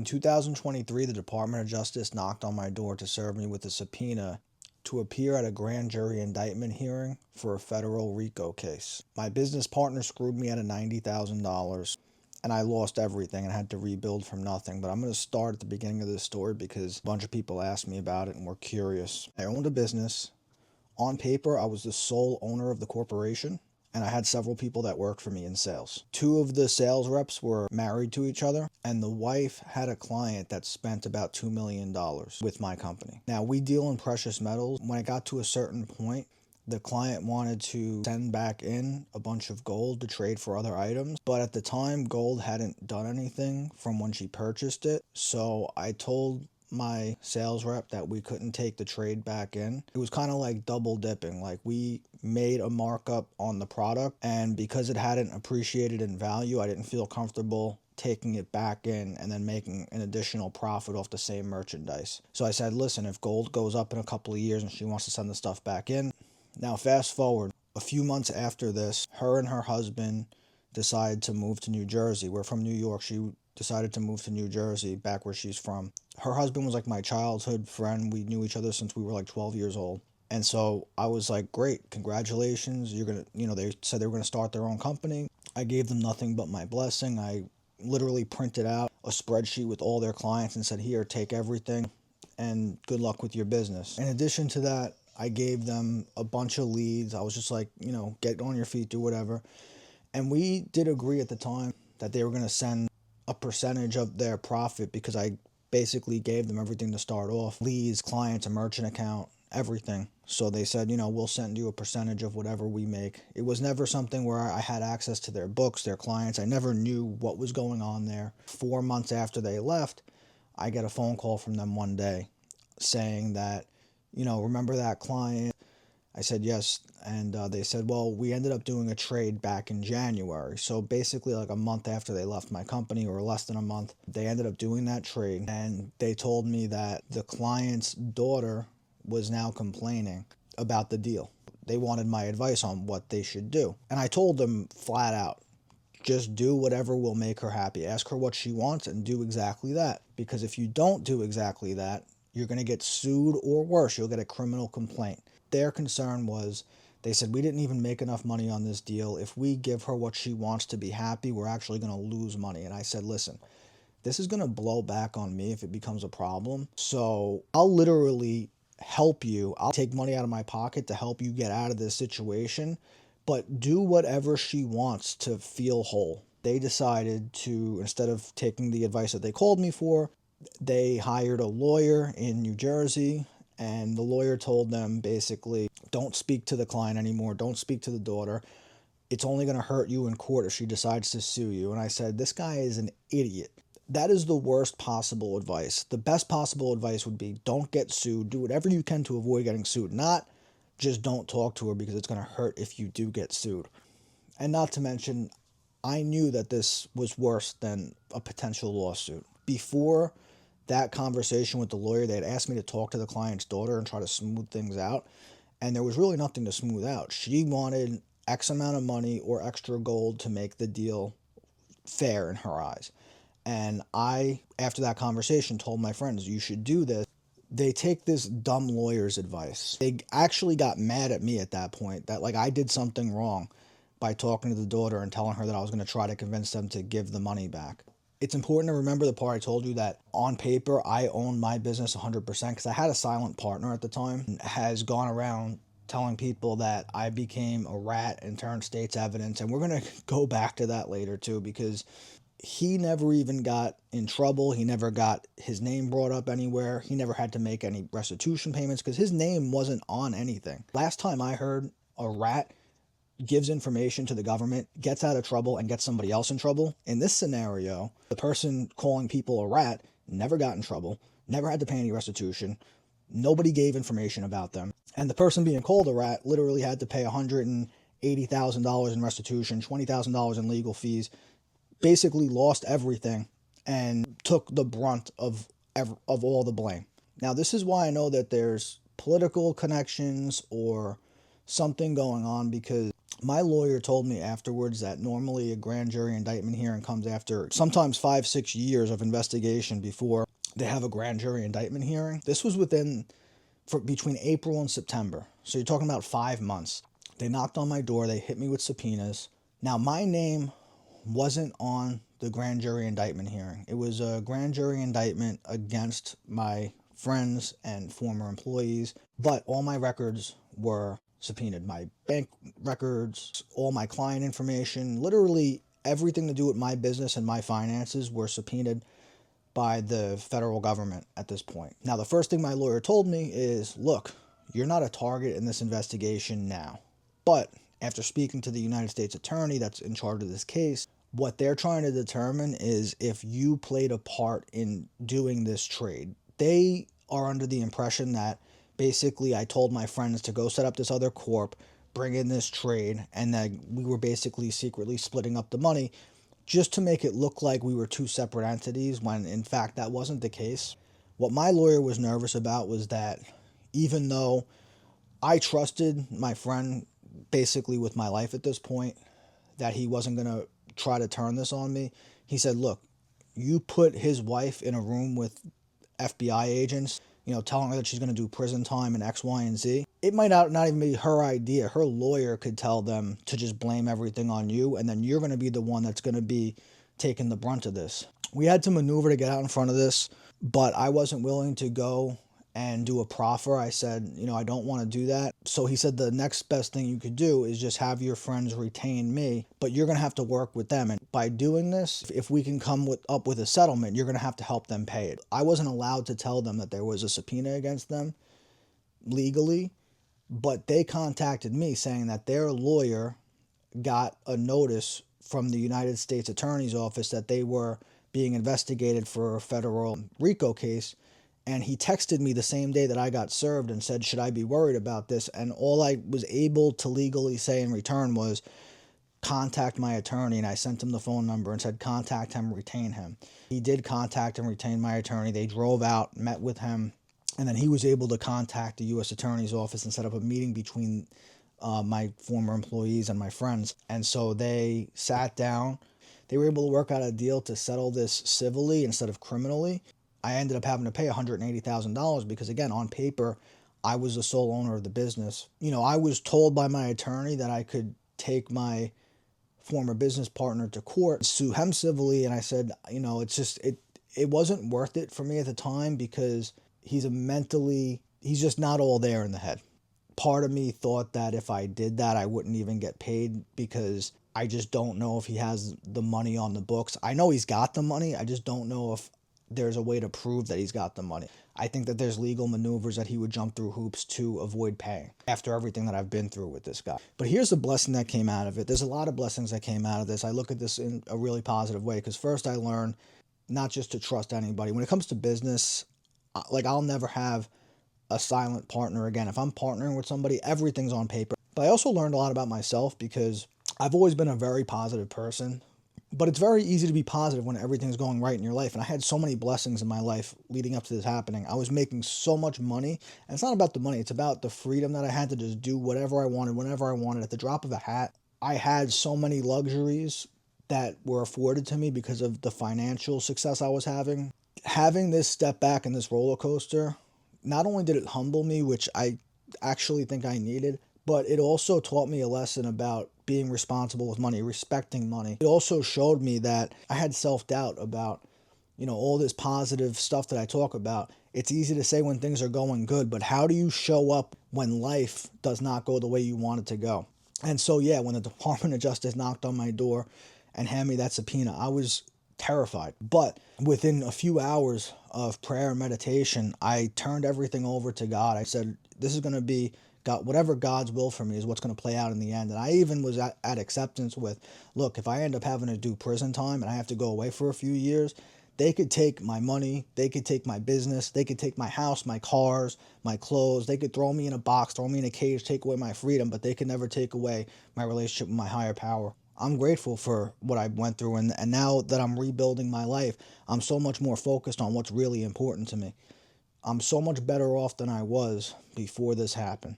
In 2023, the Department of Justice knocked on my door to serve me with a subpoena to appear at a grand jury indictment hearing for a federal RICO case. My business partner screwed me out of $90,000 and I lost everything and had to rebuild from nothing. But I'm going to start at the beginning of this story because a bunch of people asked me about it and were curious. I owned a business. On paper, I was the sole owner of the corporation, and I had several people that worked for me in sales. Two of the sales reps were married to each other, and the wife had a client that spent about $2 million with my company. Now, we deal in precious metals. When I got to a certain point, the client wanted to send back in a bunch of gold to trade for other items, but at the time, gold hadn't done anything from when she purchased it. So I told my sales rep that we couldn't take the trade back in. It was kind of like double dipping. Like, we made a markup on the product, and because it hadn't appreciated in value, I didn't feel comfortable taking it back in and then making an additional profit off the same merchandise. So I said, listen, if gold goes up in a couple of years and she wants to send the stuff back in. Now, fast forward a few months after this, her and her husband decided to move to New Jersey. We're from New York. She decided to move to New Jersey, back where she's from. Her husband was like my childhood friend. We knew each other since we were like 12 years old. And so I was like, great, congratulations. You're going to, they said they were going to start their own company. I gave them nothing but my blessing. I literally printed out a spreadsheet with all their clients and said, here, take everything and good luck with your business. In addition to that, I gave them a bunch of leads. I was just like, get on your feet, do whatever. And we did agree at the time that they were going to send a percentage of their profit because I basically gave them everything to start off. Leads, clients, a merchant account, everything. So they said, we'll send you a percentage of whatever we make. It was never something where I had access to their books, their clients. I never knew what was going on there. 4 months after they left, I get a phone call from them one day saying that, remember that client? I said, yes. And they said, well, we ended up doing a trade back in January. So basically like a month after they left my company, or less than a month, they ended up doing that trade. And they told me that the client's daughter was now complaining about the deal. They wanted my advice on what they should do. And I told them flat out, just do whatever will make her happy. Ask her what she wants and do exactly that. Because if you don't do exactly that, you're going to get sued, or worse, you'll get a criminal complaint. Their concern was, they said, we didn't even make enough money on this deal. If we give her what she wants to be happy, we're actually going to lose money. And I said, listen, this is going to blow back on me if it becomes a problem. So I'll literally help you. I'll take money out of my pocket to help you get out of this situation, but do whatever she wants to feel whole. They decided to, instead of taking the advice that they called me for, they hired a lawyer in New Jersey, and the lawyer told them basically, don't speak to the client anymore. Don't speak to the daughter. It's only going to hurt you in court if she decides to sue you. And I said, this guy is an idiot. That is the worst possible advice. The best possible advice would be, don't get sued. Do whatever you can to avoid getting sued. Not just don't talk to her because it's going to hurt if you do get sued. And not to mention, I knew that this was worse than a potential lawsuit. Before that conversation with the lawyer, they had asked me to talk to the client's daughter and try to smooth things out. And there was really nothing to smooth out. She wanted X amount of money or extra gold to make the deal fair in her eyes. And I, after that conversation, told my friends, you should do this. They take this dumb lawyer's advice. They actually got mad at me at that point, that like I did something wrong by talking to the daughter and telling her that I was going to try to convince them to give the money back. It's important to remember the part I told you that on paper, I own my business 100% because I had a silent partner at the time and has gone around telling people that I became a rat and turned state's evidence. And we're going to go back to that later too, because he never even got in trouble. He never got his name brought up anywhere. He never had to make any restitution payments because his name wasn't on anything. Last time I heard, a rat gives information to the government, gets out of trouble, and gets somebody else in trouble. In this scenario, the person calling people a rat never got in trouble, never had to pay any restitution, nobody gave information about them, and the person being called a rat literally had to pay $180,000 in restitution, $20,000 in legal fees, basically lost everything, and took the brunt of all the blame. Now, this is why I know that there's political connections or something going on, because my lawyer told me afterwards that normally a grand jury indictment hearing comes after sometimes 5-6 years of investigation before they have a grand jury indictment hearing. This was between April and September. So you're talking about 5 months. They knocked on my door. They hit me with subpoenas. Now, my name wasn't on the grand jury indictment hearing. It was a grand jury indictment against my friends and former employees, but all my records were subpoenaed. My bank records, all my client information, literally everything to do with my business and my finances were subpoenaed by the federal government at this point. Now, the first thing my lawyer told me is, look, you're not a target in this investigation now. But after speaking to the United States attorney that's in charge of this case, what they're trying to determine is if you played a part in doing this trade. They are under the impression that basically I told my friends to go set up this other corp, bring in this trade, and that we were basically secretly splitting up the money just to make it look like we were two separate entities, when in fact that wasn't the case. What my lawyer was nervous about was that even though I trusted my friend basically with my life at this point, that he wasn't going to try to turn this on me, he said, look, you put his wife in a room with FBI agents, telling her that she's going to do prison time and X, Y, and Z. It might not even be her idea. Her lawyer could tell them to just blame everything on you, and then you're going to be the one that's going to be taking the brunt of this. We had to maneuver to get out in front of this, but I wasn't willing to go and do a proffer. I said, I don't want to do that. So he said the next best thing you could do is just have your friends retain me, but you're going to have to work with them. And by doing this, if we can come up with a settlement, you're going to have to help them pay it. I wasn't allowed to tell them that there was a subpoena against them legally, but they contacted me saying that their lawyer got a notice from the United States Attorney's Office that they were being investigated for a federal RICO case. And he texted me the same day that I got served and said, should I be worried about this? And all I was able to legally say in return was, contact my attorney. And I sent him the phone number and said, contact him, retain him. He did contact and retain my attorney. They drove out, met with him, and then he was able to contact the U.S. Attorney's Office and set up a meeting between my former employees and my friends. And so they sat down. They were able to work out a deal to settle this civilly instead of criminally. I ended up having to pay $180,000 because, again, on paper, I was the sole owner of the business. I was told by my attorney that I could take my former business partner to court, sue him civilly, and I said, it wasn't worth it for me at the time because he's just not all there in the head. Part of me thought that if I did that, I wouldn't even get paid because I just don't know if he has the money on the books. I know he's got the money. I just don't know if there's a way to prove that he's got the money. I think that there's legal maneuvers that he would jump through hoops to avoid paying after everything that I've been through with this guy. But here's the blessing that came out of it. There's a lot of blessings that came out of this. I look at this in a really positive way because first I learned not just to trust anybody. When it comes to business, I'll never have a silent partner again. If I'm partnering with somebody, everything's on paper. But I also learned a lot about myself because I've always been a very positive person. But it's very easy to be positive when everything's going right in your life. And I had so many blessings in my life leading up to this happening. I was making so much money. And it's not about the money. It's about the freedom that I had to just do whatever I wanted, whenever I wanted, at the drop of a hat. I had so many luxuries that were afforded to me because of the financial success I was having. Having this step back in this roller coaster, not only did it humble me, which I actually think I needed, but it also taught me a lesson about being responsible with money, respecting money. It also showed me that I had self-doubt about, all this positive stuff that I talk about. It's easy to say when things are going good, but how do you show up when life does not go the way you want it to go? And so, yeah, when the Department of Justice knocked on my door and handed me that subpoena, I was terrified. But within a few hours of prayer and meditation, I turned everything over to God. I said, this is going to be God, whatever God's will for me is what's going to play out in the end. And I even was at acceptance with, look, if I end up having to do prison time and I have to go away for a few years, they could take my money, they could take my business, they could take my house, my cars, my clothes, they could throw me in a box, throw me in a cage, take away my freedom, but they could never take away my relationship with my higher power. I'm grateful for what I went through, and now that I'm rebuilding my life, I'm so much more focused on what's really important to me. I'm so much better off than I was before this happened.